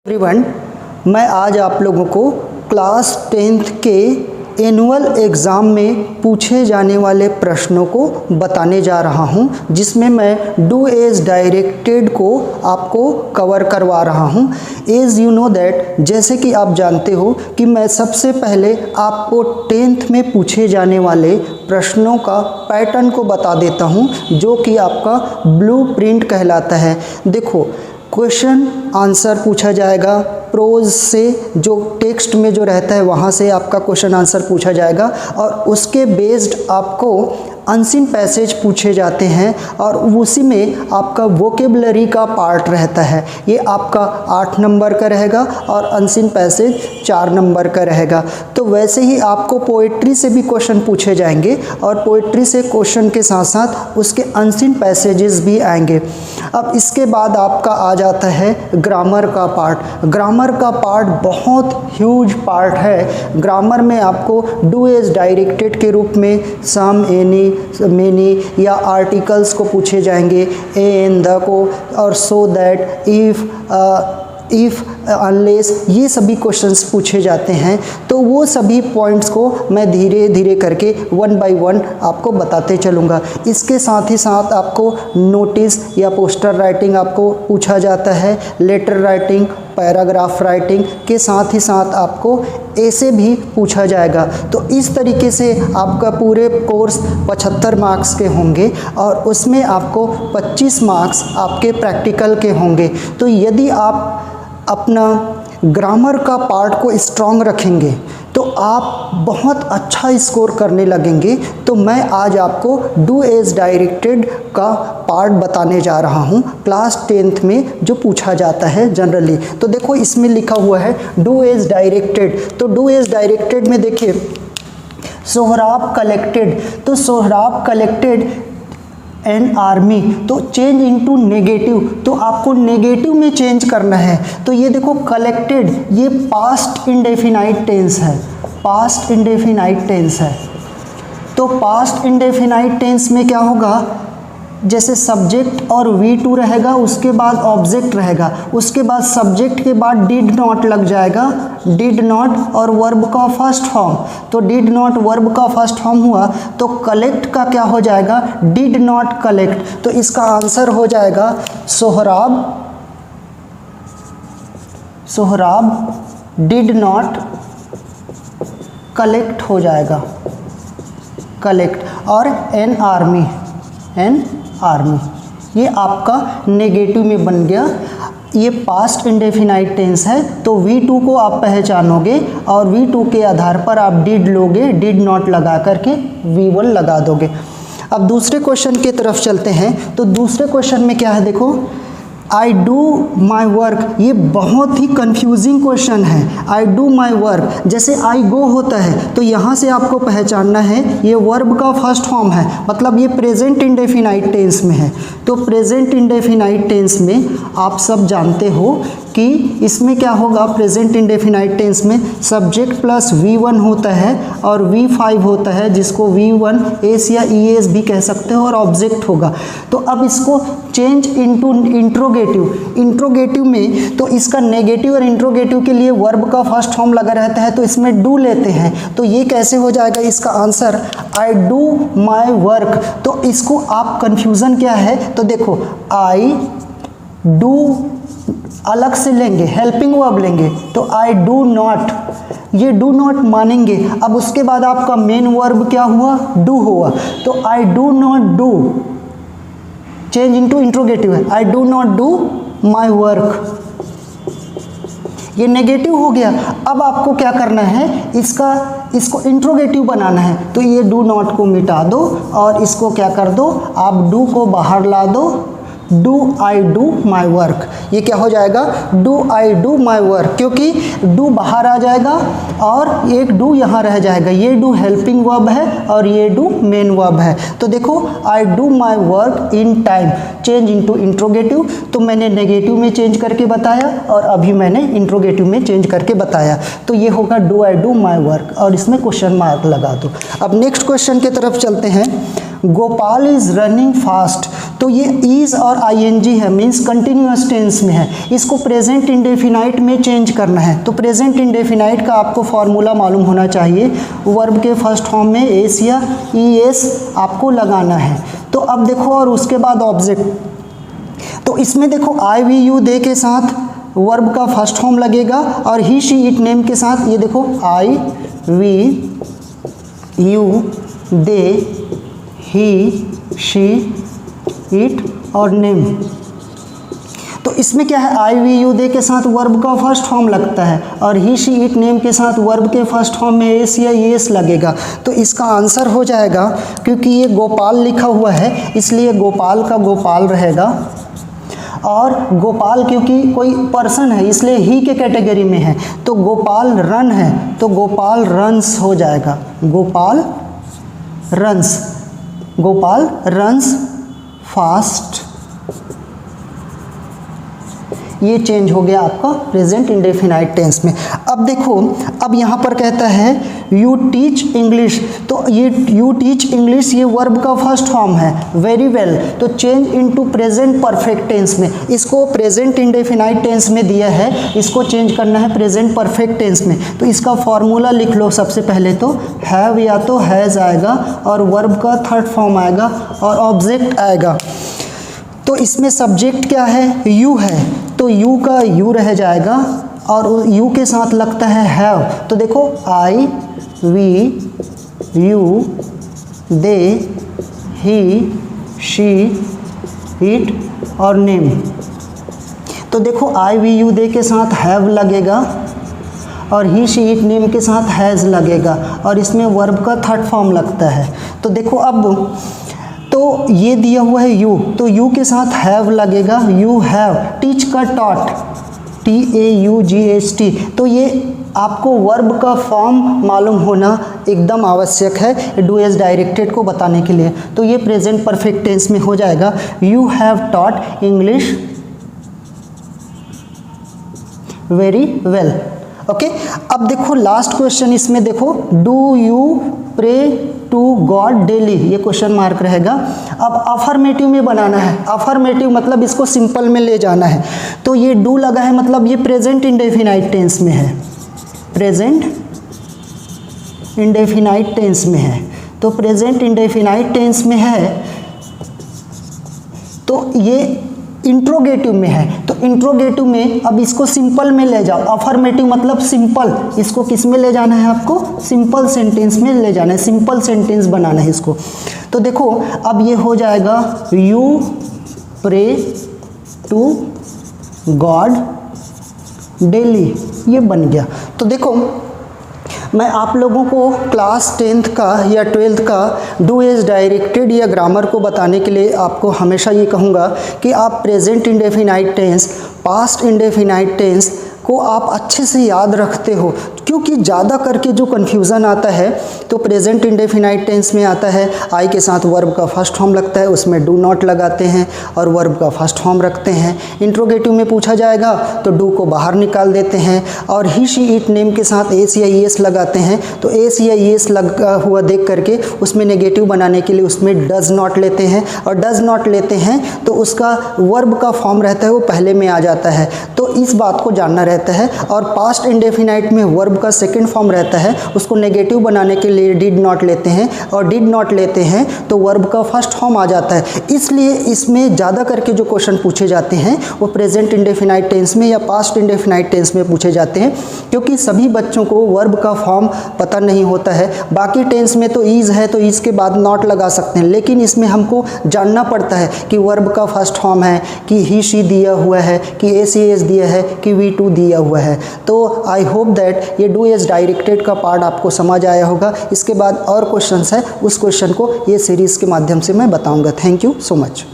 Everyone, मैं आज आप लोगों को क्लास 10th के एनुअल एग्ज़ाम में पूछे जाने वाले प्रश्नों को बताने जा रहा हूं, जिसमें मैं डू एज डायरेक्टेड को आपको कवर करवा रहा हूं। एज़ यू नो दैट, जैसे कि आप जानते हो कि मैं सबसे पहले आपको 10th में पूछे जाने वाले प्रश्नों का पैटर्न को बता देता हूं, जो कि आपका ब्लूप्रिंट कहलाता है। देखो, क्वेश्चन आंसर पूछा जाएगा, प्रोज से जो टेक्स्ट में जो रहता है वहाँ से आपका क्वेश्चन आंसर पूछा जाएगा, और उसके बेस्ड आपको अनसीन पैसेज पूछे जाते हैं, और उसी में आपका वोकेबलरी का पार्ट रहता है। ये आपका 8 नंबर का रहेगा और अनसीन पैसेज 4 नंबर का रहेगा। तो वैसे ही आपको पोएट्री से भी क्वेश्चन पूछे जाएंगे, और पोएट्री से क्वेश्चन के साथ साथ उसके अनसीन पैसेजेस भी आएंगे। अब इसके बाद आपका आ जाता है ग्रामर का पार्ट। ग्रामर का पार्ट बहुत ह्यूज पार्ट है। ग्रामर में आपको डू एज डायरेक्टेड के रूप में सम, एनी, मेनी या आर्टिकल्स को पूछे जाएंगे, ए एन द को, और सो दैट, इफ़, अनलेस, ये सभी क्वेश्चंस पूछे जाते हैं। तो वो सभी पॉइंट्स को मैं धीरे धीरे करके 1 बाय 1 आपको बताते चलूँगा। इसके साथ ही साथ आपको नोटिस या पोस्टर राइटिंग आपको पूछा जाता है, लेटर राइटिंग, पैराग्राफ राइटिंग के साथ ही साथ आपको ऐसे भी पूछा जाएगा। तो इस तरीके से आपका पूरे कोर्स 75 मार्क्स के होंगे, और उसमें आपको 25 मार्क्स आपके प्रैक्टिकल के होंगे। तो यदि आप अपना ग्रामर का पार्ट को स्ट्रॉन्ग रखेंगे तो आप बहुत अच्छा स्कोर करने लगेंगे। तो मैं आज आपको डू एज डायरेक्टेड का पार्ट बताने जा रहा हूं, क्लास 10th में जो पूछा जाता है जनरली। तो देखो, इसमें लिखा हुआ है डू एज डायरेक्टेड। तो डू एज डायरेक्टेड में देखिए, सोहराब कलेक्टेड, तो सोहराब कलेक्टेड एन आर्मी, तो चेंज इनटू नेगेटिव, तो आपको नेगेटिव में चेंज करना है। तो ये देखो, कलेक्टेड, ये पास्ट इंडेफिनाइट टेंस है, पास्ट इंडेफिनाइट टेंस है। तो पास्ट इंडेफिनाइट टेंस में क्या होगा, जैसे सब्जेक्ट और V2 रहेगा, उसके बाद ऑब्जेक्ट रहेगा, उसके बाद सब्जेक्ट के बाद डिड नॉट लग जाएगा, डिड नॉट, और वर्ब का फर्स्ट फॉर्म। तो डिड नॉट वर्ब का फर्स्ट फॉर्म हुआ, तो कलेक्ट का क्या हो जाएगा, डिड नॉट कलेक्ट। तो इसका आंसर हो जाएगा Sohrab, Sohrab did not collect हो जाएगा, कलेक्ट, और एन आर्मी, एन आर्मी, ये आपका नेगेटिव में बन गया। ये पास्ट इंडेफिनाइट टेंस है, तो V2 को आप पहचानोगे, और V2 के आधार पर आप डिड लोगे, डिड नॉट लगा करके V1 लगा दोगे। अब दूसरे क्वेश्चन की तरफ चलते हैं। तो दूसरे क्वेश्चन में क्या है, देखो, आई डू माई वर्क। ये बहुत ही कंफ्यूजिंग क्वेश्चन है। आई डू माई वर्क, जैसे आई गो होता है, तो यहाँ से आपको पहचानना है ये वर्ब का फर्स्ट फॉर्म है, मतलब ये प्रेजेंट इंडेफिनाइट टेंस में है। तो प्रेजेंट इंडेफिनाइट टेंस में आप सब जानते हो कि इसमें क्या होगा, प्रेजेंट इंडेफिनाइट टेंस में सब्जेक्ट प्लस V1 होता है और V5 होता है, जिसको V1 एस या ES भी कह सकते हो, और ऑब्जेक्ट होगा। तो अब इसको चेंज इनटू इंट्रोगेटिव, इंट्रोगेटिव में तो इसका नेगेटिव और इंट्रोगेटिव के लिए वर्ब का फर्स्ट फॉर्म लगा रहता है, तो इसमें डू लेते हैं। तो ये कैसे हो जाएगा, इसका answer I do my work. तो इसको आप कंफ्यूजन क्या है, तो देखो, आई डू अलग से लेंगे, हेल्पिंग वर्ब लेंगे, तो आई डू नॉट, ये डू नॉट मानेंगे। अब उसके बाद आपका मेन वर्ब क्या हुआ, डू हुआ, तो I do not do, change into interrogative है, I do not do my work, ये नेगेटिव हो गया। अब आपको क्या करना है, इसको इंट्रोगेटिव बनाना है। तो ये डू नॉट को मिटा दो, और इसको क्या कर दो, आप डू को बाहर ला दो, do I do my work. ये क्या हो जाएगा, do I do my work, क्योंकि डू बाहर आ जाएगा और एक डू यहाँ रह जाएगा। ये डू हेल्पिंग वर्ब है और ये डू मेन वर्ब है। तो देखो, I do my work in time, change into interrogative. तो मैंने नेगेटिव में चेंज करके बताया, और अभी मैंने इंट्रोगेटिव में चेंज करके बताया। तो ये होगा do I do my work, और इसमें क्वेश्चन मार्क लगा दो। अब नेक्स्ट क्वेश्चन की तरफ चलते हैं। गोपाल इज रनिंग फास्ट, तो ये इज़ और आईएनजी है, मीन्स कंटिन्यूअस टेंस में है। इसको प्रेजेंट इंडेफिनाइट में चेंज करना है। तो प्रेजेंट इंडेफिनाइट का आपको फॉर्मूला मालूम होना चाहिए। वर्ब के फर्स्ट फॉर्म में एस या ई एस आपको लगाना है। तो अब देखो, और उसके बाद ऑब्जेक्ट। तो इसमें देखो आई वी यू दे के साथ वर्ब का फर्स्ट फॉर्म लगेगा और ही शी इट नेम के साथ, ये देखो I we you they he she it और नेम। तो इसमें क्या है, आई वी यू दे के साथ वर्ब का फर्स्ट फॉर्म लगता है और ही शी इट नेम के साथ वर्ब के फर्स्ट फॉर्म में एस या एस लगेगा। तो इसका आंसर हो जाएगा, क्योंकि ये गोपाल लिखा हुआ है इसलिए गोपाल का गोपाल रहेगा, और गोपाल क्योंकि कोई पर्सन है इसलिए ही के कैटेगरी में है। तो गोपाल रन है तो गोपाल रन्स हो जाएगा, Gopal runs, Gopal runs fast. ये चेंज हो गया आपका प्रेजेंट इंडेफिनाइट टेंस में। अब देखो, अब यहाँ पर कहता है यू टीच इंग्लिश। तो ये यू टीच इंग्लिश ये वर्ब का फर्स्ट फॉर्म है, वेरी वेल। तो change into present perfect tense में, इसको प्रेजेंट इंडेफिनाइट टेंस में दिया है, इसको चेंज करना है प्रेजेंट परफेक्ट टेंस में। तो इसका फॉर्मूला लिख लो। सबसे पहले तो हैव या तो हैज़ आएगा और वर्ब का थर्ड फॉर्म आएगा और ऑब्जेक्ट आएगा। तो इसमें सब्जेक्ट क्या है, यू है, तो यू का यू रह जाएगा और यू के साथ लगता है हैव। तो देखो I we you they he she it और नेम। तो देखो आई वी यू दे के साथ हैव लगेगा और ही शी इट नेम के साथ हैज़ लगेगा और इसमें वर्ब का थर्ड फॉर्म लगता है। तो देखो अब, तो ये दिया हुआ है यू, तो यू के साथ हैव लगेगा, यू हैव। टीच का टॉट, TAUGHT। तो ये आपको वर्ब का फॉर्म मालूम होना एकदम आवश्यक है डू एज डायरेक्टेड को बताने के लिए। तो ये प्रेजेंट परफेक्ट टेंस में हो जाएगा, you have taught English very well. Okay, अब देखो लास्ट क्वेश्चन, इसमें देखो do you pray to God daily, ये क्वेश्चन मार्क रहेगा। अब अफर्मेटिव में बनाना है, अफर्मेटिव मतलब इसको सिंपल में ले जाना है। तो ये डू लगा है मतलब ये प्रेजेंट इंडेफिनाइट टेंस में है, प्रेजेंट इंडेफिनाइट टेंस में है। तो प्रेजेंट इंडेफिनाइट टेंस में है तो ये इंट्रोगेटिव में है। तो इंट्रोगेटिव में अब इसको सिंपल में ले जाओ, अफर्मेटिव मतलब सिंपल, इसको किस में ले जाना है आपको, सिंपल सेंटेंस में ले जाना है, सिंपल सेंटेंस बनाना है इसको। तो देखो अब ये हो जाएगा you pray to God daily, ये बन गया। तो देखो मैं आप लोगों को क्लास 10th का या 12th का डू एज डायरेक्टेड या ग्रामर को बताने के लिए आपको हमेशा ये कहूँगा कि आप present indefinite tense, past indefinite tense को आप अच्छे से याद रखते हो, क्योंकि ज़्यादा करके जो कन्फ्यूज़न आता है तो प्रेजेंट इंडेफिनाइट टेंस में आता है आई के साथ वर्ब का फर्स्ट फॉर्म लगता है, उसमें डू नॉट लगाते हैं और वर्ब का फर्स्ट फॉर्म रखते हैं। इंट्रोगेटिव में पूछा जाएगा तो डू को बाहर निकाल देते हैं और ही शी इट नेम के साथ एस या एस लगाते हैं। तो एस या एस लगा हुआ देख करके उसमें नेगेटिव बनाने के लिए उसमें डज नॉट लेते हैं और डज नॉट लेते हैं तो उसका वर्ब का फॉर्म रहता है वो पहले में आ जाता है। तो इस बात को जानना रहता है। और पास्ट इंडेफिनाइट में वर्ब का सेकंड फॉर्म रहता है, उसको नेगेटिव बनाने के लिए डिड नॉट लेते हैं और डिड नॉट लेते हैं तो वर्ब का फर्स्ट फॉर्म आ जाता है। इसलिए इसमें ज़्यादा करके जो क्वेश्चन पूछे जाते हैं वो प्रेजेंट इंडेफिनाइट टेंस में या पास्ट इंडेफिनाइट टेंस में पूछे जाते हैं, क्योंकि सभी बच्चों को वर्ब का फॉर्म पता नहीं होता है। बाकी टेंस में तो ईज है तो ईज के बाद नॉट लगा सकते हैं, लेकिन इसमें हमको जानना पड़ता है कि वर्ब का फर्स्ट फॉर्म है कि ही शी दिया हुआ है कि एस दिया है कि वी टू दिया हुआ है। तो आई होप दैट ये डू एज डायरेक्टेड का पार्ट आपको समझ आया होगा। इसके बाद और क्वेश्चंस है, उस क्वेश्चन को ये सीरीज़ के माध्यम से मैं बताऊंगा। Thank you so much.